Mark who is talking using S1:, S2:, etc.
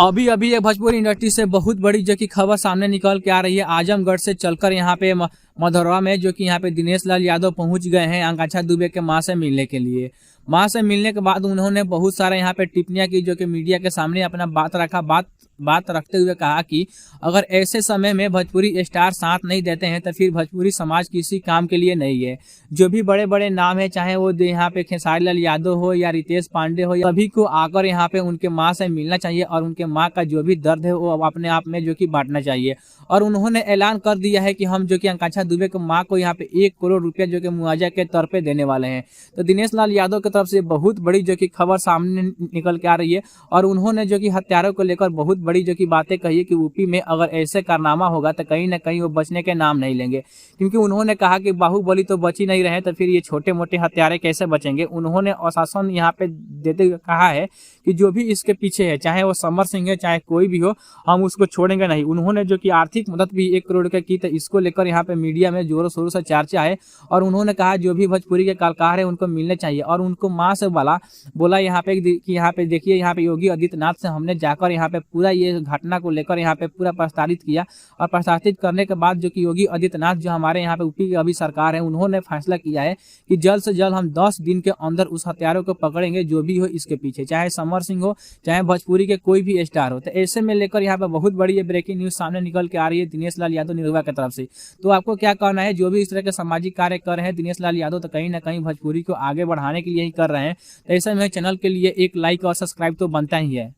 S1: अभी अभी ये भोजपुरी इंडस्ट्री से बहुत बड़ी जो कि खबर सामने निकल के आ रही है। आजमगढ़ से चलकर यहाँ पे मधुरवा में जो कि यहाँ पे दिनेश लाल यादव पहुंच गए हैं आकांक्षा दुबे के मां से मिलने के लिए। मां से मिलने के बाद उन्होंने बहुत सारे यहाँ पे टिप्पणियां की, जो कि मीडिया के सामने अपना बात रखते हुए कहा कि अगर ऐसे समय में भोजपुरी स्टार साथ नहीं देते हैं तो फिर भोजपुरी समाज किसी काम के लिए नहीं है। जो भी बड़े बड़े नाम है, चाहे वो यहाँ पे खेसारी लाल यादव हो या रितेश पांडे हो, सभी को आकर यहाँ पे उनके माँ से मिलना चाहिए और उनके माँ का जो भी दर्द है वो अपने आप में जो कि बांटना चाहिए। और उन्होंने ऐलान कर दिया है कि हम जो कि आकांक्षा दुबे के माँ को यहाँ पे 1 करोड़ रुपया जो कि मुआवजा के तौर पे देने वाले हैं। तो दिनेश लाल यादव की तरफ से बहुत बड़ी जो कि खबर सामने निकल के आ रही है और उन्होंने जो कि हत्यारों को लेकर बहुत बड़ी जो कि बातें कही है कि यूपी में अगर ऐसे कारनामा होगा तो कहीं ना कहीं वो बचने के नाम नहीं लेंगे, क्योंकि उन्होंने कहा कि बाहुबली तो बच ही नहीं रहे तो फिर ये छोटे मोटे हत्यारे कैसे बचेंगे। उन्होंने आश्वासन यहाँ पे देते हुए कहा है कि जो भी इसके पीछे है, चाहे वो समर सिंह है चाहे कोई भी हो, हम उसको छोड़ेंगे नहीं। उन्होंने जो कि आर्थिक मदद भी 1 करोड़ का की, तो इसको लेकर यहाँ पे मीडिया में जोरों शोरों से चर्चा है। और उन्होंने कहा जो भी भोजपुरी के कलाकार है उनको मिलने चाहिए और उनको माँ से बोला यहाँ पे कि यहाँ पे देखिए, यहाँ पे योगी आदित्यनाथ से हमने जाकर यहाँ पे पूरा ये घटना को लेकर यहाँ पे पूरा प्रस्तावित किया और प्रस्तावित करने के बाद जो कि योगी आदित्यनाथ जो हमारे यहाँ पे यूपी की अभी सरकार है, उन्होंने फैसला किया है कि जल्द से जल्द हम 10 दिन के अंदर उस हत्यारों को पकड़ेंगे जो भी हो इसके पीछे, चाहे समर सिंह हो चाहे भोजपुरी के कोई भी स्टार हो। तो ऐसे में लेकर यहाँ पे बहुत बड़ी ये ब्रेकिंग न्यूज सामने निकल के आ रही है दिनेश लाल यादव निरहुआ की तरफ से। तो आपको क्या कहना है? जो भी इस तरह के सामाजिक कार्य कर रहे हैं दिनेश लाल यादव, तो कहीं ना कहीं भोजपुरी को आगे बढ़ाने के लिए ही कर रहे हैं। तो ऐसे में चैनल के लिए एक लाइक और सब्सक्राइब तो बनता ही है।